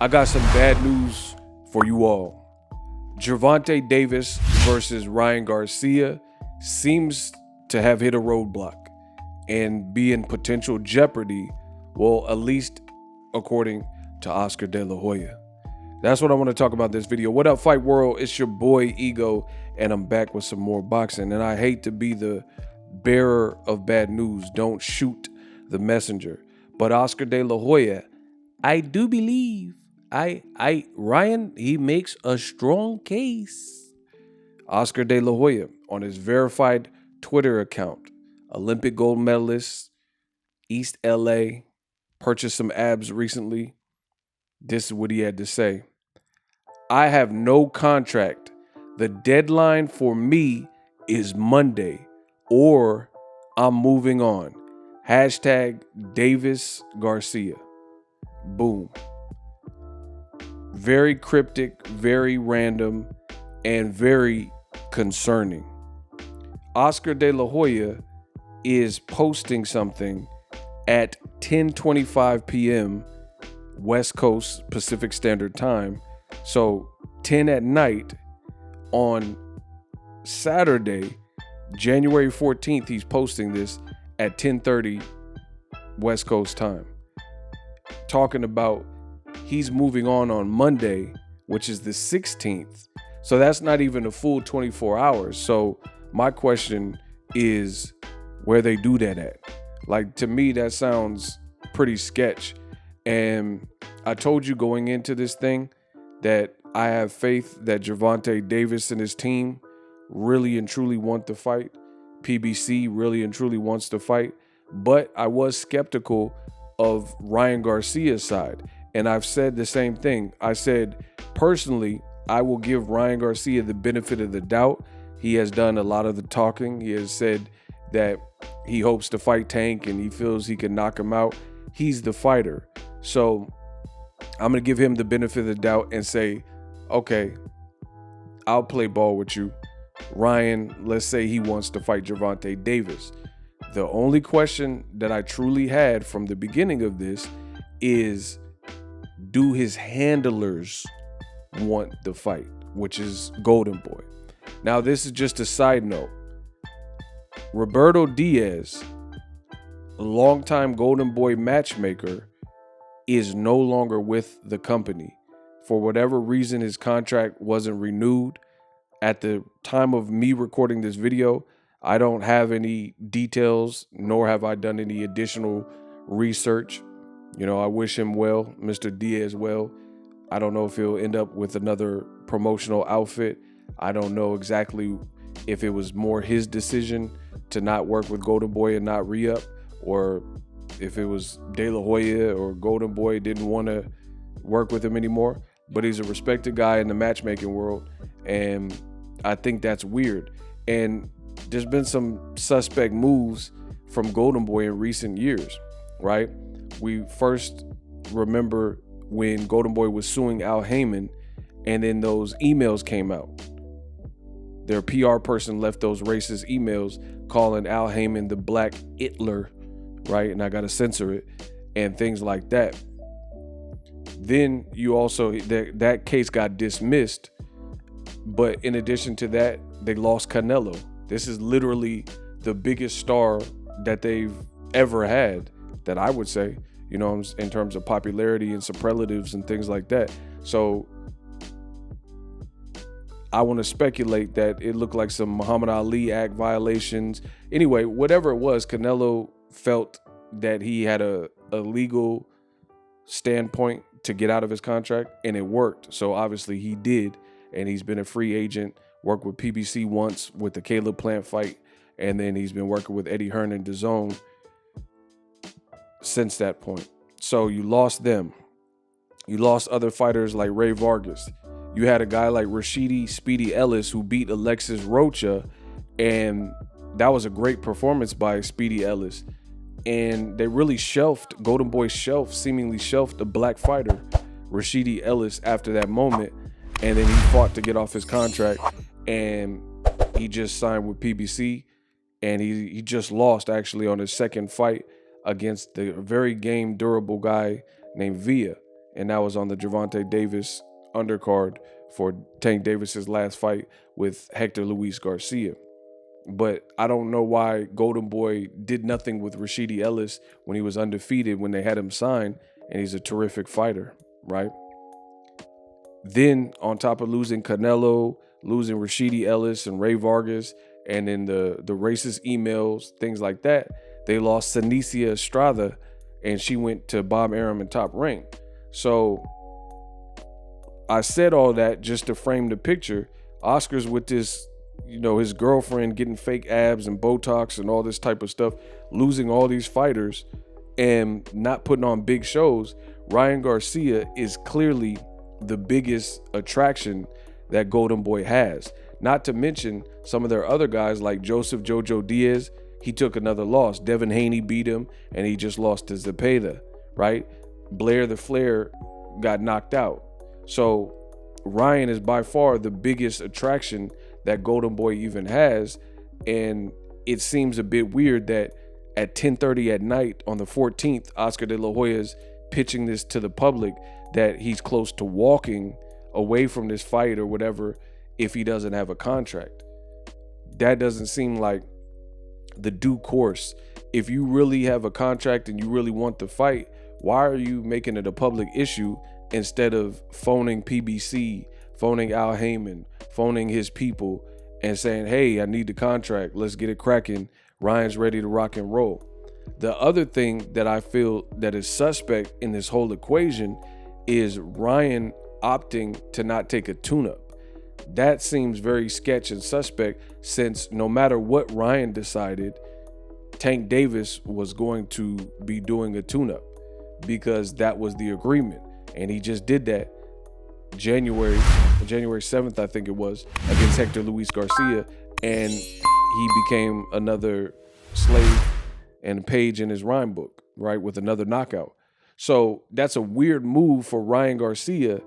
I got some bad news for you all. Gervonta Davis versus Ryan Garcia seems to have hit a roadblock and be in potential jeopardy, well, at least according to Oscar De La Hoya. That's what I want to talk about this video. What up, Fight World? It's your boy Ego, and I'm back with some more boxing. And I hate to be the bearer of bad news. Don't shoot the messenger. But Oscar De La Hoya, I do believe Ryan, he makes a strong case. Oscar De La Hoya, on his verified Twitter account, Olympic gold medalist, East LA, purchased some abs recently. This is what he had to say. I have no contract. The deadline for me is Monday, or I'm moving on. Hashtag Davis Garcia. Boom. Very cryptic, very random, and very concerning. Oscar De La Hoya is posting something at 10:25 p.m. West Coast Pacific Standard Time. So 10 at night on Saturday, January 14th, he's posting this at 10:30 West Coast time. Talking about he's moving on Monday, which is the 16th. So that's not even a full 24 hours. So my question is where they do that at. Like, to me, that sounds pretty sketch. And I told you going into this thing that I have faith that Gervonta Davis and his team really and truly want to fight. PBC really and truly wants to fight. But I was skeptical of Ryan Garcia's side. And I've said the same thing. I said, personally, I will give Ryan Garcia the benefit of the doubt. He has done a lot of the talking. He has said that he hopes to fight Tank and he feels he can knock him out. He's the fighter. So I'm going to give him the benefit of the doubt and say, okay, I'll play ball with you. Ryan, let's say he wants to fight Gervonta Davis. The only question that I truly had from the beginning of this is, do his handlers want the fight, which is Golden Boy? Now, this is just a side note. Roberto Diaz, a longtime Golden Boy matchmaker, is no longer with the company. For whatever reason, his contract wasn't renewed. At the time of me recording this video, I don't have any details, nor have I done any additional research. You know, I wish him well, Mr. Diaz well. I don't know if he'll end up with another promotional outfit. I don't know exactly if it was more his decision to not work with Golden Boy and not re-up, or if it was De La Hoya or Golden Boy didn't want to work with him anymore. But he's a respected guy in the matchmaking world, and I think that's weird. And there's been some suspect moves from Golden Boy in recent years, right? We first remember when Golden Boy was suing Al Heyman, and then those emails came out. Their PR person left those racist emails calling Al Heyman the Black Hitler, right? And I got to censor it and things like that. Then you also, that case got dismissed. But in addition to that, they lost Canelo. This is literally the biggest star that they've ever had, that I would say, you know, in terms of popularity and superlatives and things like that. So I want to speculate that it looked like some Muhammad Ali Act violations. Anyway, whatever it was, Canelo felt that he had a legal standpoint to get out of his contract, and it worked. So obviously he did, and he's been a free agent, worked with PBC once with the Caleb Plant fight, and then he's been working with Eddie Hearn and DAZN since that point. So you lost them. You lost other fighters like Ray Vargas. You had a guy like Rashidi Speedy Ellis who beat Alexis Rocha, and that was a great performance by Speedy Ellis. And they really Golden Boy seemingly shelved a black fighter, Rashidi Ellis, after that moment. And then he fought to get off his contract, and he just signed with PBC, and he just lost actually on his second fight against the very game durable guy named Villa. and that was on the Gervonta Davis undercard for Tank Davis's last fight with Hector Luis Garcia. But I don't know why Golden Boy did nothing with Rashidi Ellis when he was undefeated when they had him signed, and he's a terrific fighter, right? Then on top of losing Canelo, losing Rashidi Ellis and Ray Vargas, and then the racist emails, things like that, they lost Sanicia Estrada, and she went to Bob Arum and Top Rank. So I said all that just to frame the picture. Oscar's with this, his girlfriend getting fake abs and Botox and all this type of stuff, losing all these fighters and not putting on big shows. Ryan Garcia is clearly the biggest attraction that Golden Boy has. Not to mention some of their other guys like Joseph Jojo Diaz. He took another loss. Devin Haney beat him, and he just lost to Zepeda, right? Blair the Flair got knocked out. So Ryan is by far the biggest attraction that Golden Boy even has, and it seems a bit weird that at 10:30 at night on the 14th, Oscar De La Hoya's pitching this to the public that he's close to walking away from this fight or whatever if he doesn't have a contract. That doesn't seem like the due course. If you really have a contract and you really want the fight, why are you making it a public issue instead of phoning PBC, phoning Al Heyman, phoning his people and saying, hey, I need the contract, let's get it cracking, Ryan's ready to rock and roll. The other thing that I feel that is suspect in this whole equation is Ryan opting to not take a tune-up. That seems very sketch and suspect, since no matter what Ryan decided, Tank Davis was going to be doing a tune-up because that was the agreement. And he just did that January 7th, I think it was, against Hector Luis Garcia, and he became another slave and page in his rhyme book, right, with another knockout. So that's a weird move for Ryan Garcia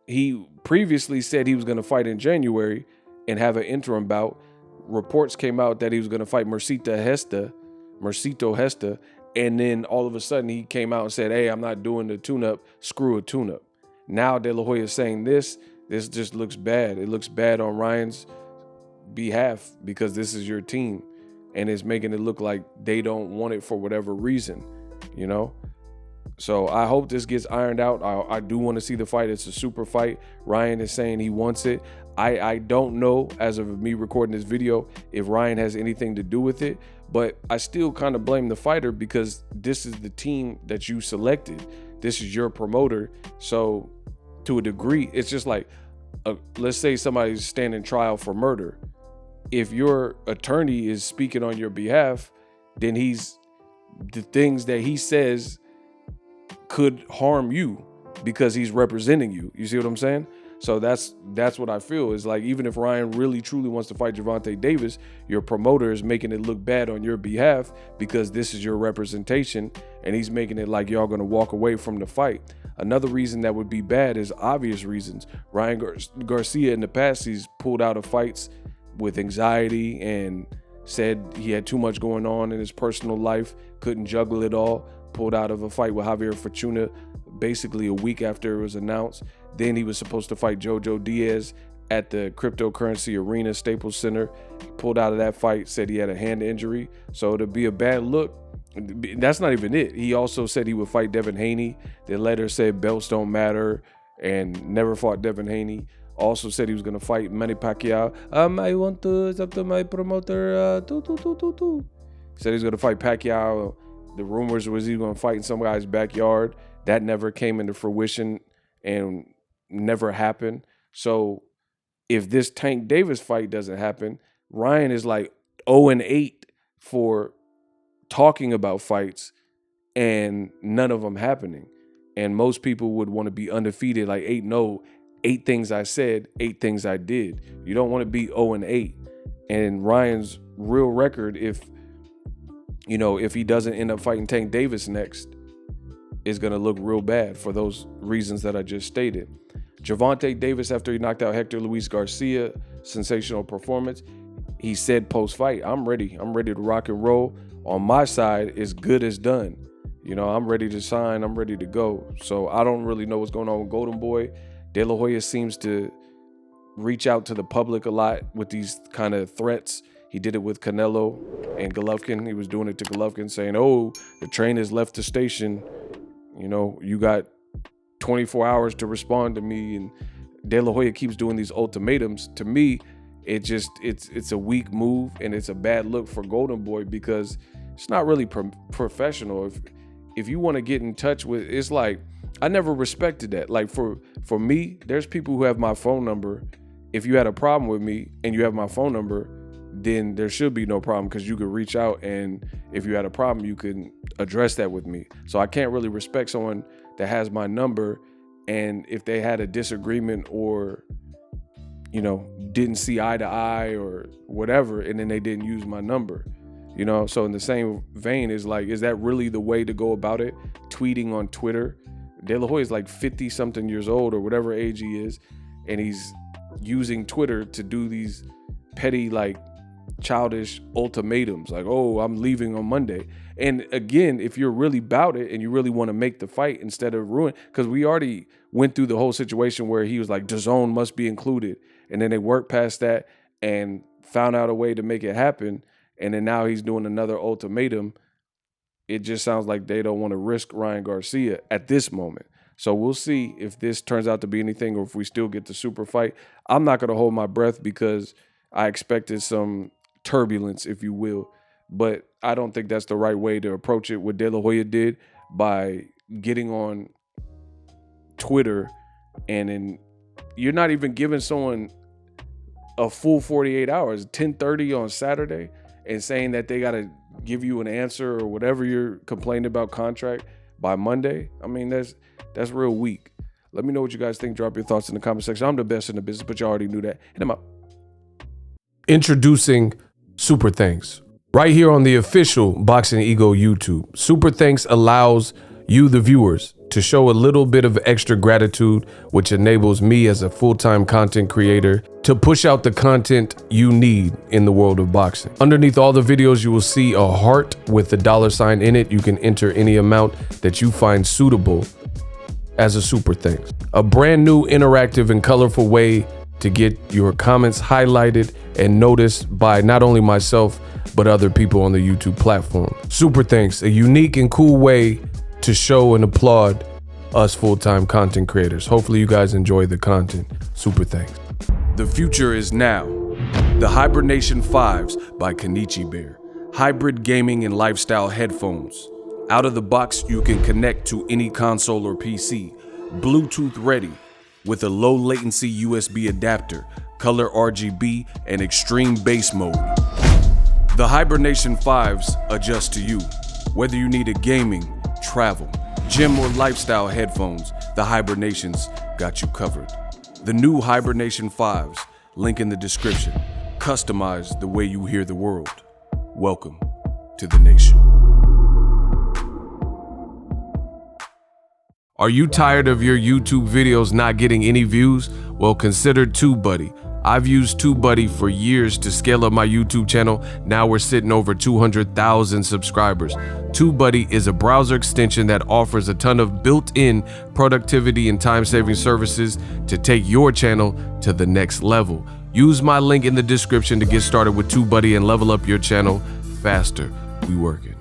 he previously said he was going to fight in January and have an interim bout. Reports came out that he was going to fight Mercito Hesta, and then all of a sudden he came out and said, hey, I'm not doing the tune-up, screw a tune-up. Now De La Hoya is saying this just looks bad. It looks bad on Ryan's behalf because this is your team, and it's making it look like they don't want it for whatever reason, So I hope this gets ironed out. I do want to see the fight. It's a super fight. Ryan is saying he wants it. I don't know, as of me recording this video, if Ryan has anything to do with it, but I still kind of blame the fighter because this is the team that you selected. This is your promoter. So to a degree, it's just like, let's say somebody's standing trial for murder. If your attorney is speaking on your behalf, then the things that he says could harm you because he's representing you. You see what I'm saying? So that's what I feel is like, even if Ryan really truly wants to fight Gervonta Davis, your promoter is making it look bad on your behalf because this is your representation, and he's making it like y'all gonna walk away from the fight. Another reason that would be bad is obvious reasons. Ryan Garcia in the past, he's pulled out of fights with anxiety and said he had too much going on in his personal life, couldn't juggle it all. Pulled out of a fight with Javier Fortuna basically a week after it was announced. Then he was supposed to fight Jojo Diaz at the Cryptocurrency Arena Staples Center. Pulled out of that fight, said he had a hand injury. So to be a bad look, that's not even it. He also said he would fight Devin Haney. The letter said belts don't matter and never fought Devin Haney. Also said he was going to fight Manny Pacquiao. I want to, it's up to my promoter. Said he's going to fight Pacquiao. The rumors was he was going to fight in some guy's backyard. That never came into fruition and never happened. So if this Tank Davis fight doesn't happen, Ryan is like 0-8 for talking about fights and none of them happening. And most people would want to be undefeated, like 8-0, 8 things I said, 8 things I did. You don't want to be 0-8. And Ryan's real record, if he doesn't end up fighting Tank Davis next, is going to look real bad for those reasons that I just stated. Gervonta Davis, after he knocked out Hector Luis Garcia, sensational performance. He said post-fight, I'm ready to rock and roll. On my side, it's good as done. You know, I'm ready to sign. I'm ready to go. So I don't really know what's going on with Golden Boy. De La Hoya seems to reach out to the public a lot with these kind of threats. He did it with Canelo and Golovkin. He was doing it to Golovkin, saying, oh, the train has left the station. You know, you got 24 hours to respond to me. And De La Hoya keeps doing these ultimatums. To me, it's a weak move, and it's a bad look for Golden Boy because it's not really professional. If you want to get in touch with, it's like, I never respected that. Like for me, there's people who have my phone number. If you had a problem with me and you have my phone number, then there should be no problem because you could reach out, and if you had a problem, you can address that with me. So I can't really respect someone that has my number, and if they had a disagreement or, you know, didn't see eye to eye or whatever, and then they didn't use my number. You know, so in the same vein, is like, is that really the way to go about it? Tweeting on Twitter. De La Hoya is like 50 something years old or whatever age he is, and he's using Twitter to do these petty, like childish ultimatums, like, oh, I'm leaving on Monday. And again, if you're really about it and you really want to make the fight instead of ruin, because we already went through the whole situation where he was like, DAZN must be included, and then they worked past that and found out a way to make it happen. And then now he's doing another ultimatum. It just sounds like they don't want to risk Ryan Garcia at this moment. So we'll see if this turns out to be anything or if we still get the super fight. I'm not going to hold my breath because I expected some turbulence, if you will. But I don't think that's the right way to approach it. What De La Hoya did by getting on Twitter, and then you're not even giving someone a full 48 hours, 10:30 on Saturday, and saying that they got to give you an answer or whatever you're complaining about contract by Monday. I mean, that's real weak. Let me know what you guys think. Drop your thoughts in the comment section. I'm the best in the business, but you already knew that. And I'm out. Introducing Super Thanks. Right here on the official Boxingego YouTube. Super Thanks allows you, the viewers, to show a little bit of extra gratitude, which enables me as a full-time content creator to push out the content you need in the world of boxing. Underneath all the videos, you will see a heart with a $sign in it. You can enter any amount that you find suitable as a super thanks. A brand new, interactive, and colorful way to get your comments highlighted and noticed by not only myself, but other people on the YouTube platform. Super thanks, a unique and cool way to show and applaud us full-time content creators. Hopefully you guys enjoy the content. Super thanks. The future is now. The Hibernation 5s by Kenichi Bear. Hybrid gaming and lifestyle headphones. Out of the box, you can connect to any console or PC. Bluetooth ready with a low latency USB adapter, color RGB, and extreme bass mode. The Hibernation 5s adjust to you. Whether you need a gaming, travel, gym, or lifestyle headphones, the Hibernations got you covered. The new Hibernation 5s, link in the description. Customize the way you hear the world. Welcome to the nation. Are you tired of your YouTube videos not getting any views? Well, consider TubeBuddy. I've used TubeBuddy for years to scale up my YouTube channel. Now we're sitting over 200,000 subscribers. TubeBuddy is a browser extension that offers a ton of built-in productivity and time-saving services to take your channel to the next level. Use my link in the description to get started with TubeBuddy and level up your channel faster. We working.